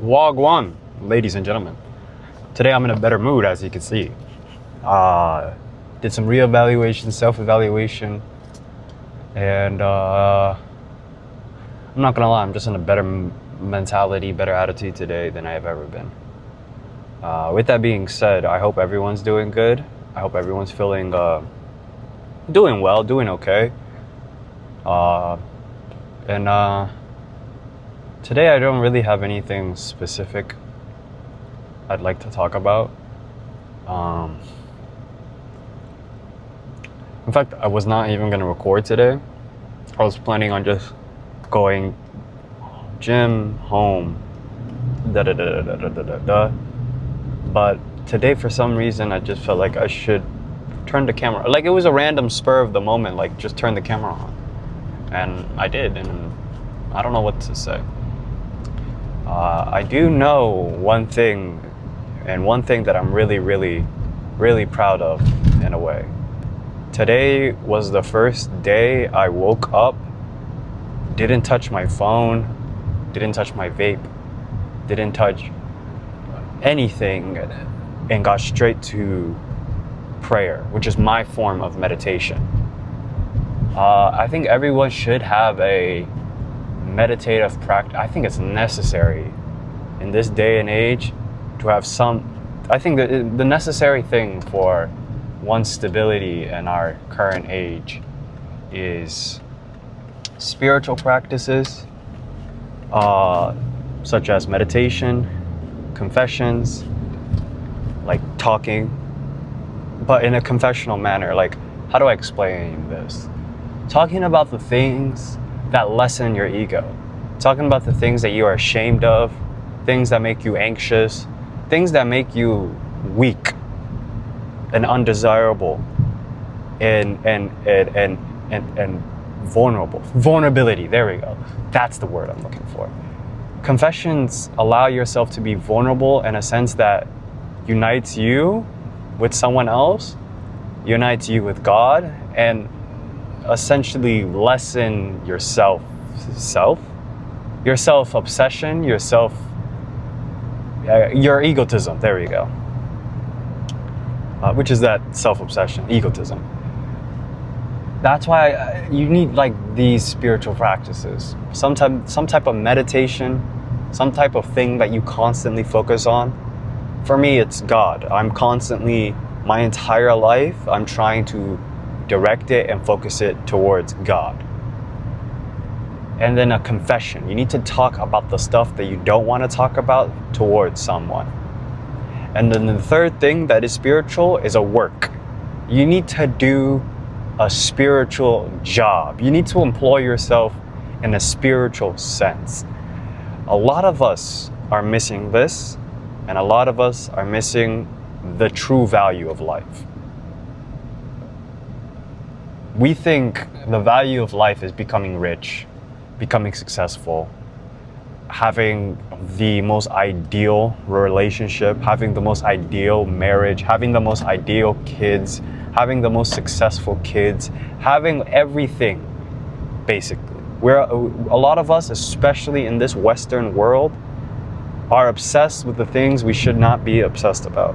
Wagwan, ladies and gentlemen. Today I'm in a better mood, as you can see. Did some reevaluation, self-evaluation, and I'm not gonna lie, I'm just in a better mentality, better attitude today than I have ever been. With that being said, I hope everyone's doing good. I hope everyone's feeling doing well, doing okay. And today I don't really have anything specific I'd like to talk about. In fact, I was not even going to record today. I was planning on just going gym, home, But today, for some reason, I just felt like I should turn the camera. Like, it was a random spur of the moment, like, just turn the camera on. And I did, and I don't know what to say. I do know one thing, and one thing that I'm really, really, really proud of, in a way. Today was the first day I woke up, didn't touch my phone, didn't touch my vape, didn't touch anything, and got straight to prayer, which is my form of meditation. I think everyone should have a meditative practice. I think it's necessary in this day and age to have some. I think that the necessary thing for one's stability in our current age is spiritual practices, such as meditation, confessions, like talking, but in a confessional manner. Like, how do I explain this? Talking about the things that lessen your ego, talking about the things that you are ashamed of, things that make you anxious, things that make you weak and undesirable and vulnerable. Vulnerability, there we go. That's the word I'm looking for. Confessions allow yourself to be vulnerable in a sense that unites you with someone else, unites you with God, and essentially lessen your self-obsession, your egotism, there you go. Which is that self-obsession, egotism. That's why you need like these spiritual practices, some type of meditation, some type of thing that you constantly focus on. For me, it's God. I'm constantly, my entire life, I'm trying to direct it and focus it towards God. And then a confession. You need to talk about the stuff that you don't want to talk about towards someone. And then the third thing that is spiritual is a work. You need to do a spiritual job. You need to employ yourself in a spiritual sense. A lot of us are missing this, and a lot of us are missing the true value of life. We think the value of life is becoming rich, becoming successful, having the most ideal relationship, having the most ideal marriage, having the most ideal kids, having the most successful kids, having everything, basically. A lot of us, especially in this Western world, are obsessed with the things we should not be obsessed about.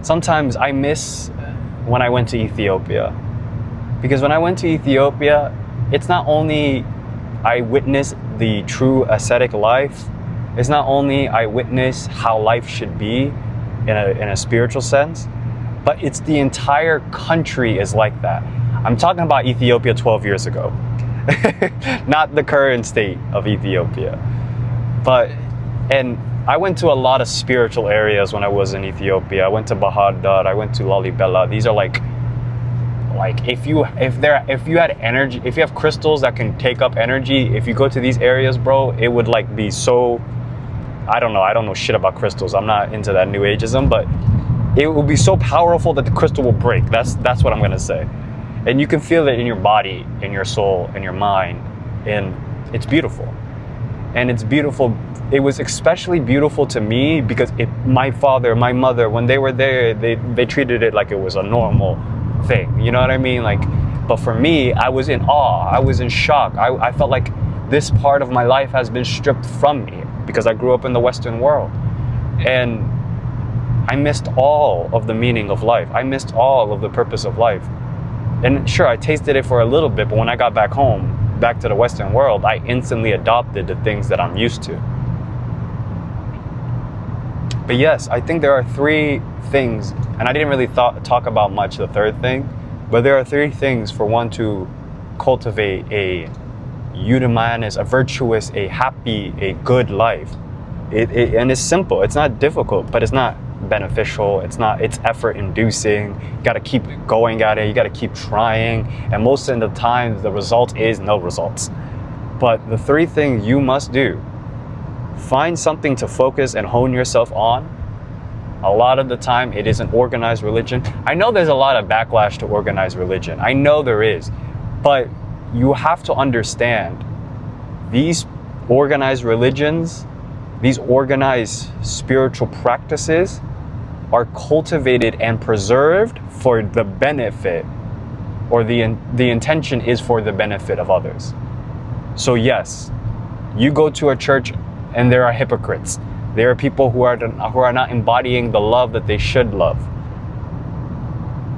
Sometimes I miss when I went to Ethiopia. Because when I went to Ethiopia, it's not only I witnessed the true ascetic life, it's not only I witnessed how life should be in a spiritual sense, but it's the entire country is like that. I'm talking about Ethiopia 12 years ago, not the current state of Ethiopia. And I went to a lot of spiritual areas when I was in Ethiopia. I went to Bahar Dar, I went to Lalibela. These are like if you had energy, if you have crystals that can take up energy, if you go to these areas, bro, it would like be so, I don't know shit about crystals. I'm not into that new ageism, but it will be so powerful that the crystal will break. That's what I'm gonna say. And you can feel it in your body, in your soul, in your mind, and it's beautiful. And it's beautiful. It was especially beautiful to me because my father, my mother, when they were there, they treated it like it was a normal thing, you know what I mean? Like, but for me, I was in awe, I was in shock. I felt like this part of my life has been stripped from me because because I grew up in the Western world. And I missed all of the meaning of life. I missed all of the purpose of life. And sure, I tasted it for a little bit, but when I got back home, back to the Western world, I instantly adopted the things that I'm used to. But yes, I think there are three things, and I didn't really talk about much the third thing, but there are three things for one to cultivate a eudaimonious, a virtuous, a happy, a good life. And it's simple. It's not difficult, but it's not beneficial. It's effort inducing. You got to keep going at it. You got to keep trying. And most of the time, the result is no results. But the three things you must do: find something to focus and hone yourself on. A lot of the time, it is an organized religion. I know there's a lot of backlash to organized religion. I know there is. But you have to understand, these organized religions, these organized spiritual practices are cultivated and preserved for the benefit, or the intention is for the benefit of others. So yes, you go to a church and there are hypocrites. There are people who are not embodying the love that they should love.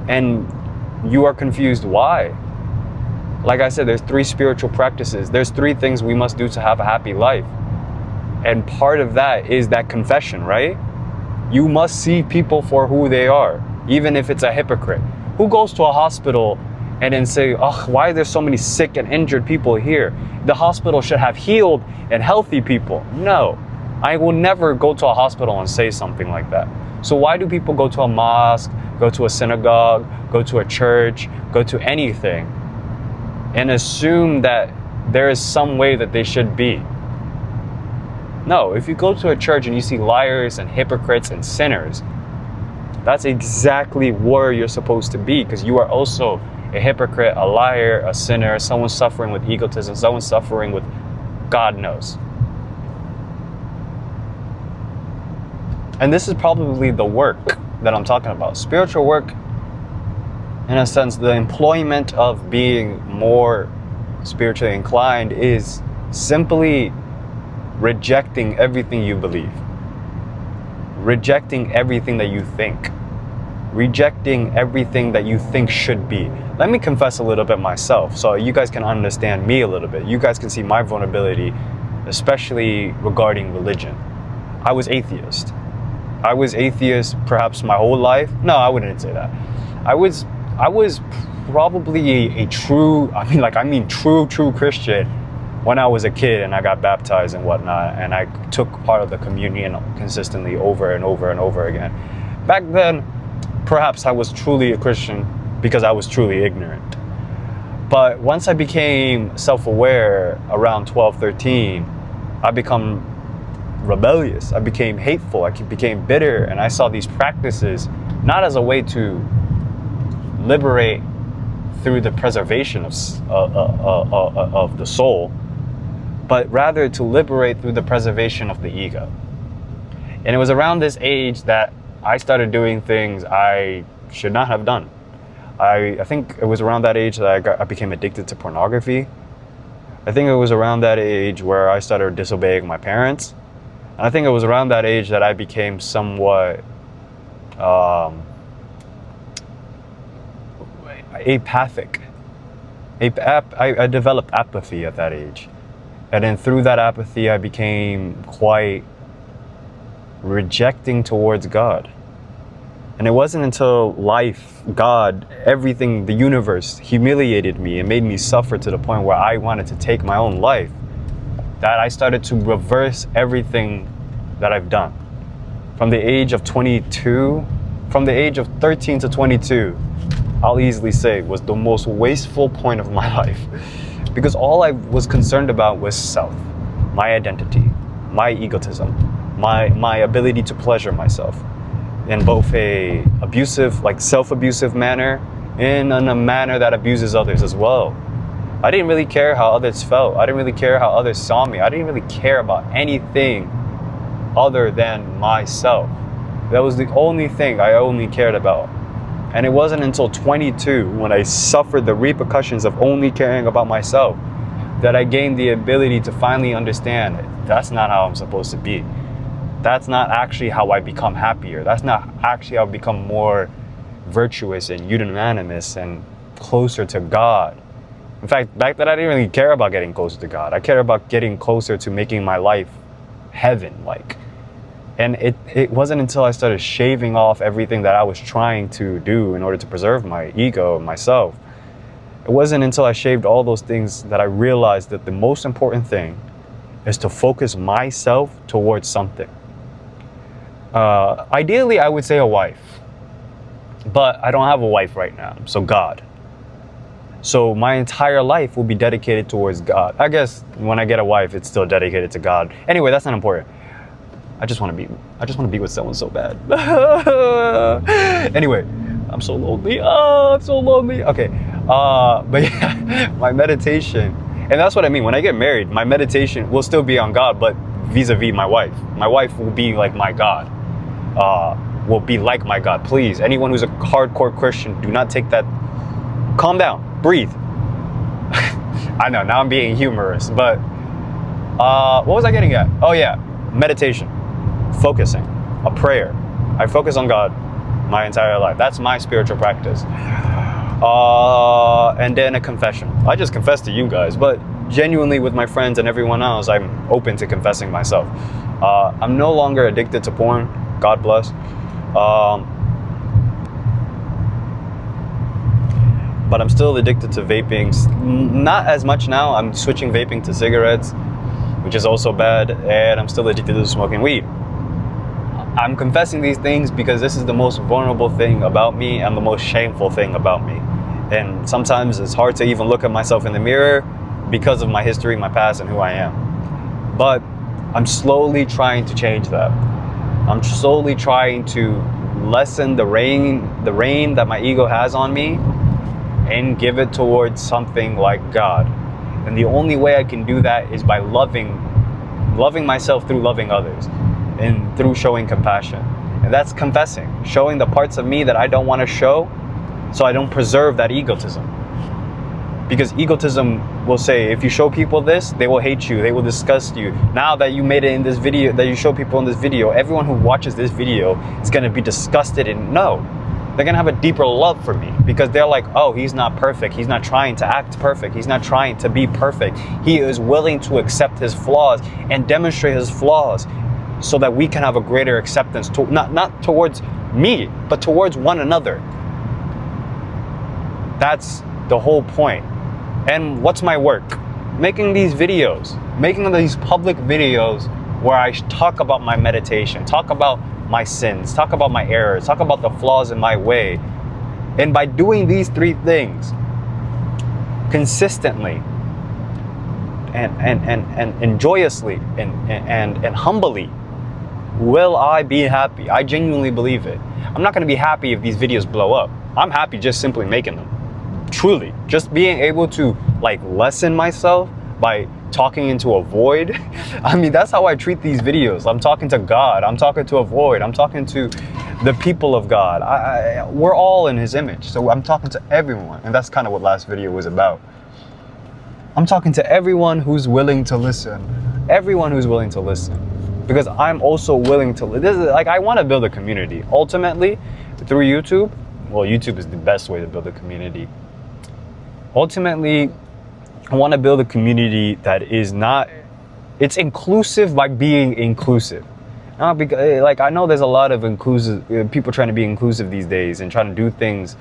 And you are confused why. Like I said, there's three spiritual practices. There's three things we must do to have a happy life. And part of that is that confession, right? You must see people for who they are, even if it's a hypocrite. Who goes to a hospital and then say, oh, why are there so many sick and injured people here? The hospital should have healed and healthy people. No, I will never go to a hospital and say something like that. So why do people go to a mosque, go to a synagogue, go to a church, go to anything, and assume that there is some way that they should be? No, if you go to a church and you see liars and hypocrites and sinners, that's exactly where you're supposed to be, because you are also a hypocrite, a liar, a sinner, someone suffering with egotism, someone suffering with God knows. And this is probably the work that I'm talking about. Spiritual work, in a sense, the employment of being more spiritually inclined is simply rejecting everything you believe, rejecting everything that you think, rejecting everything that you think should be. Let me confess a little bit myself so you guys can understand me a little bit. You guys can see my vulnerability, especially regarding religion. I was atheist. I was atheist perhaps my whole life. No, I wouldn't say that. I was probably a true Christian when I was a kid and I got baptized and whatnot, and I took part of the communion consistently over and over and over again. Back then, perhaps I was truly a Christian because I was truly ignorant. But once I became self-aware around 12, 13, I become rebellious. I became hateful. I became bitter, and I saw these practices not as a way to liberate through the preservation of the soul, but rather to liberate through the preservation of the ego. And it was around this age that I started doing things I should not have done. I think it was around that age that I became addicted to pornography. I think it was around that age where I started disobeying my parents. And I think it was around that age that I became somewhat apathic. I developed apathy at that age. And then through that apathy, I became quite rejecting towards God. And it wasn't until life, God, everything, the universe humiliated me and made me suffer to the point where I wanted to take my own life that I started to reverse everything that I've done. From the age of 22, from the age of 13 to 22, I'll easily say was the most wasteful point of my life. Because all I was concerned about was self, my identity, my egotism, my ability to pleasure myself in both a abusive, like self-abusive manner and in a manner that abuses others as well. I didn't really care how others felt. I didn't really care how others saw me. I didn't really care about anything other than myself. That was the only thing I only cared about. And it wasn't until 22 when I suffered the repercussions of only caring about myself that I gained the ability to finally understand that's not how I'm supposed to be. That's not actually how I become happier. That's not actually how I become more virtuous and unanimous and closer to God. In fact, back then I didn't really care about getting closer to God. I care about getting closer to making my life heaven-like. And it wasn't until I started shaving off everything that I was trying to do in order to preserve my ego and myself. It wasn't until I shaved all those things that I realized that the most important thing is to focus myself towards something. Ideally, I would say a wife. But I don't have a wife right now, so God. So my entire life will be dedicated towards God. I guess when I get a wife, it's still dedicated to God. Anyway, that's not important. I just want to be with someone so bad. Anyway, I'm so lonely. Oh, I'm so lonely. Okay. But yeah, my meditation, and that's what I mean. When I get married, my meditation will still be on God, but vis-a-vis my wife. My wife will be like my God. Will be like my God. Please, anyone who's a hardcore Christian, do not take that. Calm down. Breathe. I know, now I'm being humorous, but what was I getting at? Oh yeah, meditation, focusing, a prayer. I focus on God my entire life. That's my spiritual practice. And then a confession. I just confess to you guys, but genuinely with my friends and everyone else, I'm open to confessing myself. I'm no longer addicted to porn. God bless. But I'm still addicted to vaping. Not as much now. I'm switching vaping to cigarettes, which is also bad. And I'm still addicted to smoking weed. I'm confessing these things because this is the most vulnerable thing about me and the most shameful thing about me. And sometimes it's hard to even look at myself in the mirror because of my history, my past, and who I am. But I'm slowly trying to change that. I'm slowly trying to lessen the reign that my ego has on me and give it towards something like God. And the only way I can do that is by loving myself through loving others and through showing compassion. And that's confessing, showing the parts of me that I don't want to show so I don't preserve that egotism. Because egotism will say, if you show people this, they will hate you, they will disgust you. Now that you made it in this video, that you show people in this video, everyone who watches this video is going to be disgusted, and no. They're going to have a deeper love for me because they're like, oh, he's not perfect. He's not trying to act perfect. He's not trying to be perfect. He is willing to accept his flaws and demonstrate his flaws so that we can have a greater acceptance, to, not towards me, but towards one another. That's the whole point. And what's my work? Making these videos, making these public videos where I talk about my meditation, talk about my sins, talk about my errors, talk about the flaws in my way. And by doing these three things consistently and joyously and humbly, will I be happy? I genuinely believe it. I'm not going to be happy if these videos blow up. I'm happy just simply making them. Truly, just being able to like lessen myself by talking into a void. I mean, that's how I treat these videos. I'm talking to God. I'm talking to a void. I'm talking to the people of God. We're all in his image. So I'm talking to everyone. And that's kind of what last video was about. I'm talking to everyone who's willing to listen. Everyone who's willing to listen. Because I'm also willing to, this is like, I want to build a community. Ultimately, through YouTube, well, YouTube is the best way to build a community. Ultimately, I want to build a community that is not, it's inclusive by being inclusive. Not because, like, I know there's a lot of inclusive people trying to be inclusive these days and trying to do things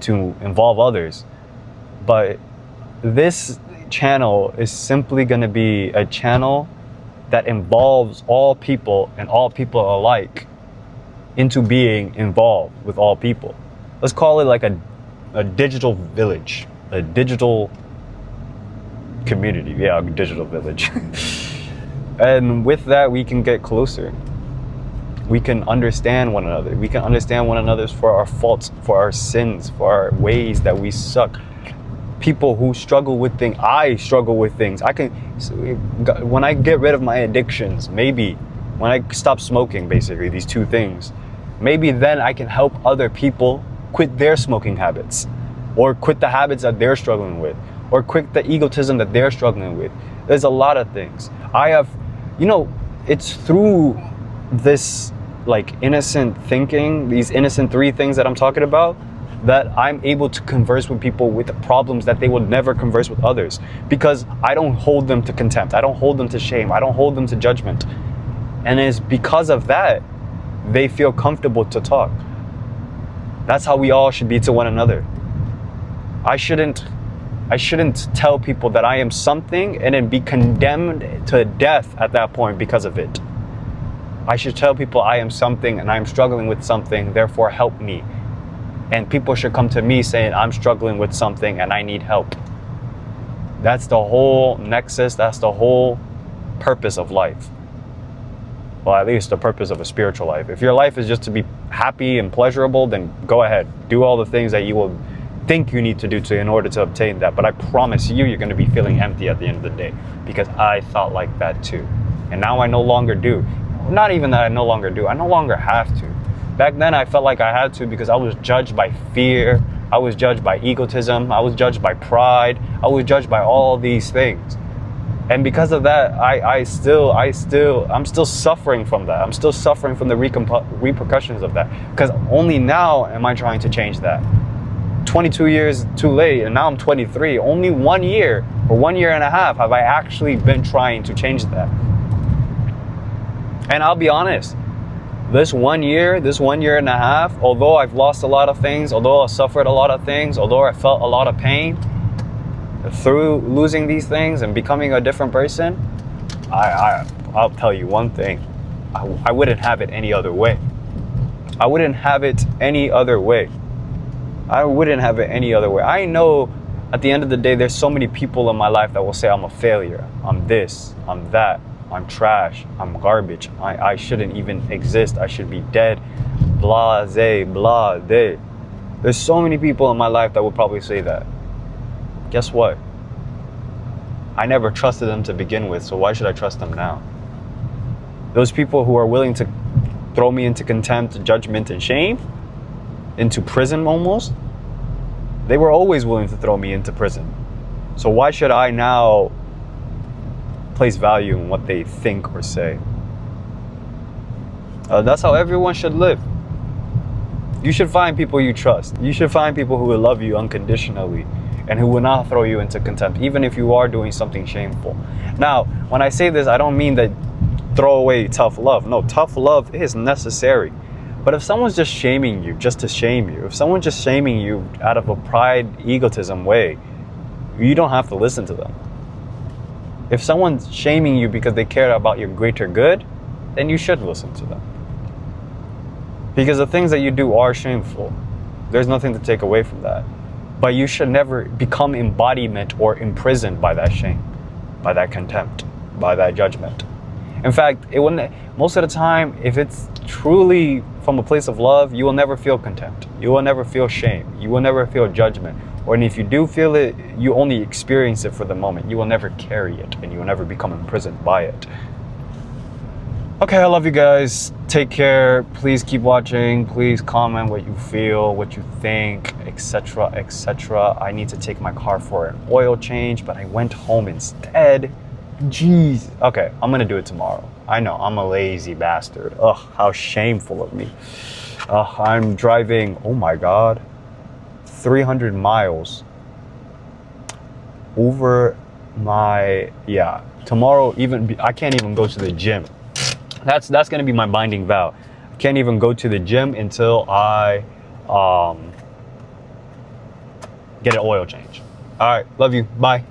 to involve others. But this channel is simply going to be a channel that involves all people and all people alike into being involved with all people. Let's call it like a digital village, a digital community. Yeah, a digital village. And with that, we can get closer. We can understand one another. We can understand one another's for our faults, for our sins, for our ways that we suck. People who struggle with things, I struggle with things. I can, when I get rid of my addictions, maybe when I stop smoking, basically these two things, maybe then I can help other people quit their smoking habits or quit the habits that they're struggling with, or quick the egotism that they're struggling with. There's a lot of things. It's through this like innocent thinking, these innocent three things that I'm talking about, that I'm able to converse with people with the problems that they would never converse with others, because I don't hold them to contempt. I don't hold them to shame. I don't hold them to judgment. And it's because of that, they feel comfortable to talk. That's how we all should be to one another. I shouldn't tell people that I am something and then be condemned to death at that point because of it. I should tell people I am something and I'm struggling with something, therefore help me. And people should come to me saying I'm struggling with something and I need help. That's the whole nexus, that's the whole purpose of life. Well, at least the purpose of a spiritual life. If your life is just to be happy and pleasurable, then go ahead. Do all the things that you will think you need to do in order to obtain that. But I promise you're going to be feeling empty at the end of the day, because I thought like that too. And now I no longer do. Not even that I no longer do. I no longer have to. Back then I felt like I had to because I was judged by fear. I was judged by egotism. I was judged by pride. I was judged by all these things. And because of that, I'm still suffering from that. I'm still suffering from the repercussions of that. Because only now am I trying to change that. 22 years too late, and now I'm 23. Only 1 year or 1 year and a half have I actually been trying to change that. And I'll be honest, this 1 year and a half, although I've lost a lot of things, although I suffered a lot of things, although I felt a lot of pain through losing these things and becoming a different person, I'll tell you one thing. I wouldn't have it any other way. I wouldn't have it any other way. I wouldn't have it any other way. I know at the end of the day, there's so many people in my life that will say I'm a failure. I'm this, I'm that, I'm trash, I'm garbage. I shouldn't even exist. I should be dead. Blase, blah, de. There's so many people in my life that will probably say that. Guess what? I never trusted them to begin with, so why should I trust them now? Those people who are willing to throw me into contempt, judgment, and shame, into prison almost, they were always willing to throw me into prison. So why should I now place value in what they think or say? That's how everyone should live. You should find people you trust. You should find people who will love you unconditionally and who will not throw you into contempt, even if you are doing something shameful. Now, when I say this, I don't mean that throw away tough love. No, tough love is necessary. But if someone's just shaming you just to shame you, if someone's just shaming you out of a pride, egotism way, you don't have to listen to them. If someone's shaming you because they care about your greater good, then you should listen to them. Because the things that you do are shameful. There's nothing to take away from that. But you should never become embodiment or imprisoned by that shame, by that contempt, by that judgment. In fact, most of the time, if it's truly from a place of love, you will never feel contempt. You will never feel shame. You will never feel judgment. Or if you do feel it, you only experience it for the moment. You will never carry it, and you will never become imprisoned by it. Okay, I love you guys. Take care. Please keep watching. Please comment what you feel, what you think, etc., etc. I need to take my car for an oil change, but I went home instead. Jeez. Okay, I'm gonna do it tomorrow. I know, I'm a lazy bastard. Ugh, how shameful of me. I'm driving, oh my God, 300 miles over my, tomorrow I can't even go to the gym. That's gonna be my binding vow. I can't even go to the gym until I get an oil change. All right, love you, bye.